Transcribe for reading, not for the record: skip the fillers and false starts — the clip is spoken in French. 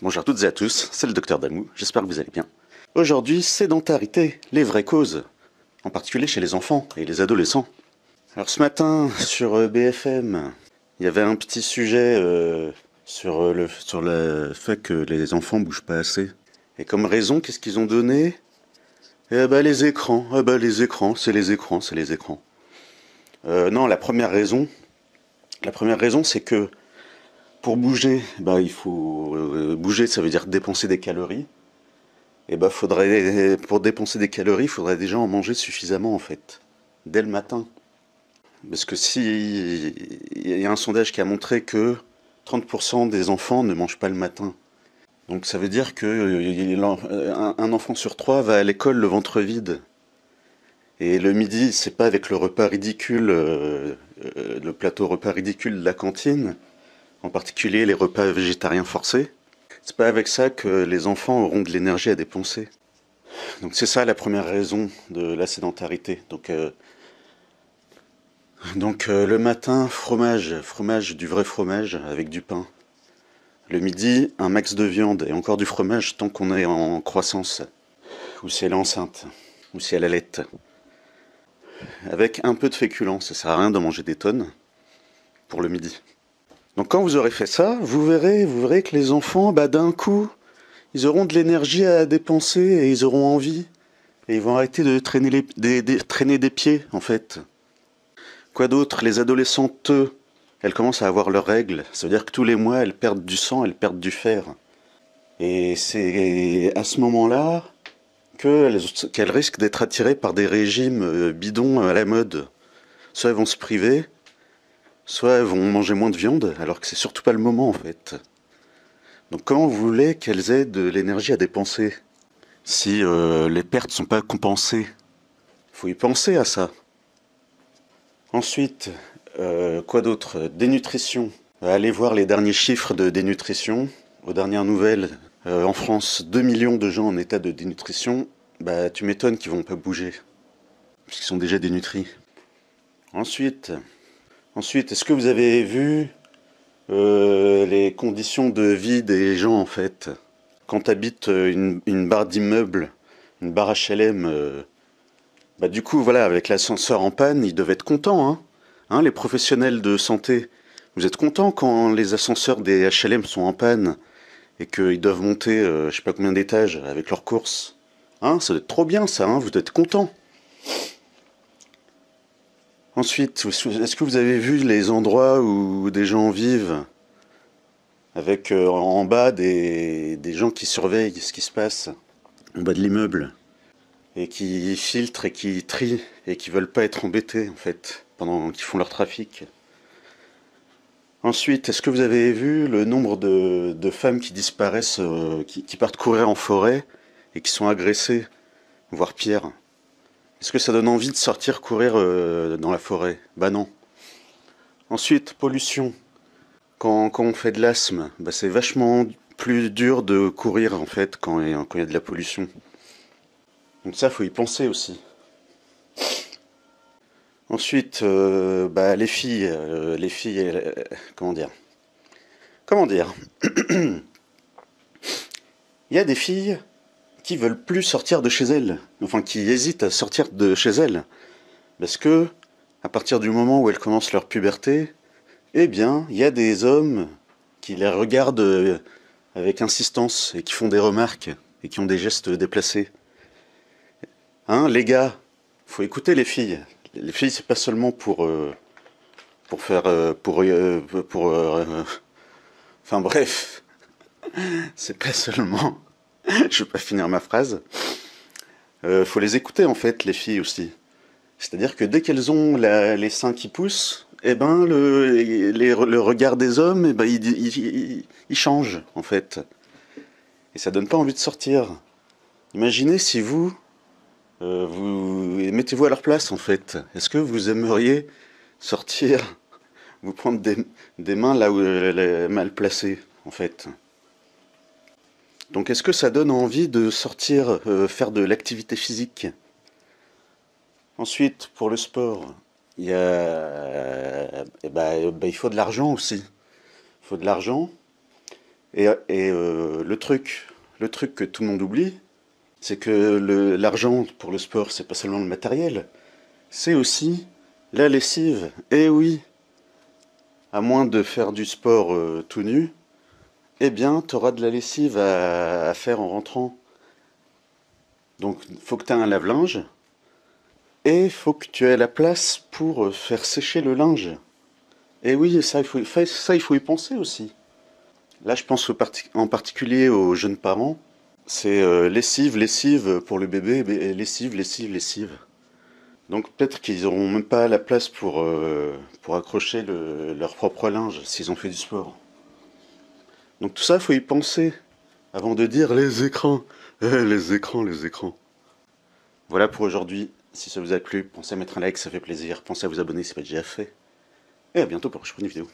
Bonjour à toutes et à tous, c'est le docteur Damou, j'espère que vous allez bien. Aujourd'hui, sédentarité, les vraies causes, en particulier chez les enfants et les adolescents. Alors ce matin, sur BFM, il y avait un petit sujet sur le fait que les enfants bougent pas assez. Et comme raison, qu'est-ce qu'ils ont donné? Les écrans. Les écrans, c'est les écrans, c'est les écrans. Non, la première raison, c'est que pour bouger, il faut bouger, ça veut dire dépenser des calories. Pour dépenser des calories, il faudrait déjà en manger suffisamment en fait, dès le matin. Parce que si il y a un sondage qui a montré que 30% des enfants ne mangent pas le matin. Donc ça veut dire que un enfant sur trois va à l'école le ventre vide. Et le midi, c'est pas avec le repas ridicule, le plateau repas ridicule de la cantine, en particulier les repas végétariens forcés. C'est pas avec ça que les enfants auront de l'énergie à dépenser. Donc c'est ça la première raison de la sédentarité. Le matin, fromage, du vrai fromage avec du pain. Le midi, un max de viande et encore du fromage tant qu'on est en croissance, ou si elle est enceinte, ou si elle allait. Avec un peu de féculents, ça sert à rien de manger des tonnes pour le midi. Donc quand vous aurez fait ça, vous verrez que les enfants, d'un coup, ils auront de l'énergie à dépenser et ils auront envie. Et ils vont arrêter de traîner des pieds, en fait. Quoi d'autre? Les adolescentes, elles commencent à avoir leurs règles. Ça veut dire que tous les mois, elles perdent du sang, elles perdent du fer. Et c'est à ce moment-là qu'elles risquent d'être attirées par des régimes bidons à la mode. Soit elles vont se priver, soit elles vont manger moins de viande, alors que c'est surtout pas le moment, en fait. Donc comment vous voulez qu'elles aient de l'énergie à dépenser si les pertes sont pas compensées? Faut y penser à ça. Ensuite, quoi d'autre? Dénutrition. Allez voir les derniers chiffres de dénutrition. Aux dernières nouvelles, en France, 2 millions de gens en état de dénutrition. Tu m'étonnes qu'ils vont pas bouger, puisqu'ils sont déjà dénutris. Ensuite, est-ce que vous avez vu les conditions de vie des gens, en fait? Quand tu habites une barre d'immeuble, une barre HLM, du coup, voilà, avec l'ascenseur en panne, ils devaient être contents, hein, les professionnels de santé. Vous êtes contents quand les ascenseurs des HLM sont en panne et qu'ils doivent monter, je sais pas combien d'étages avec leurs courses. Hein, ça doit être trop bien, ça, hein, vous devez être contents. Ensuite, est-ce que vous avez vu les endroits où des gens vivent avec en bas des gens qui surveillent ce qui se passe en bas de l'immeuble et qui filtrent et qui trient et qui veulent pas être embêtés en fait pendant qu'ils font leur trafic. Ensuite, est-ce que vous avez vu le nombre de femmes qui disparaissent, qui partent courir en forêt et qui sont agressées, voire pire? Est-ce que ça donne envie de sortir courir dans la forêt? Non. Ensuite, pollution. Quand on fait de l'asthme, c'est vachement plus dur de courir en fait quand il y a de la pollution. Donc ça, faut y penser aussi. Ensuite, les filles, comment dire? Il y a des filles qui veulent plus sortir de chez elles, enfin qui hésitent à sortir de chez elles, parce que à partir du moment où elles commencent leur puberté, il y a des hommes qui les regardent avec insistance et qui font des remarques et qui ont des gestes déplacés. Hein, les gars, faut écouter les filles. Les filles, c'est pas seulement pour faire, enfin bref, c'est pas seulement. Je vais pas finir ma phrase. Faut les écouter en fait, les filles aussi. C'est-à-dire que dès qu'elles ont les seins qui poussent, le regard des hommes, il change en fait. Et ça donne pas envie de sortir. Imaginez si vous mettez-vous à leur place en fait. Est-ce que vous aimeriez sortir, vous prendre des mains là où elle est mal placée en fait? Donc est-ce que ça donne envie de sortir, faire de l'activité physique? Ensuite, pour le sport, il faut de l'argent aussi. Il faut de l'argent. Le truc que tout le monde oublie, c'est que l'argent pour le sport, c'est pas seulement le matériel, c'est aussi la lessive. Eh oui, à moins de faire du sport tout nu, eh bien, t'auras de la lessive à faire en rentrant. Donc, faut que tu aies un lave-linge et faut que tu aies la place pour faire sécher le linge. Et oui, ça, il faut y penser aussi. Là, je pense en particulier aux jeunes parents. C'est lessive, lessive pour le bébé, et lessive, lessive, lessive. Donc peut-être qu'ils n'auront même pas la place pour accrocher leur propre linge s'ils ont fait du sport. Donc tout ça, il faut y penser avant de dire les écrans. Les écrans, les écrans. Voilà pour aujourd'hui. Si ça vous a plu, pensez à mettre un like, ça fait plaisir. Pensez à vous abonner si ce n'est pas déjà fait. Et à bientôt pour une prochaine vidéo.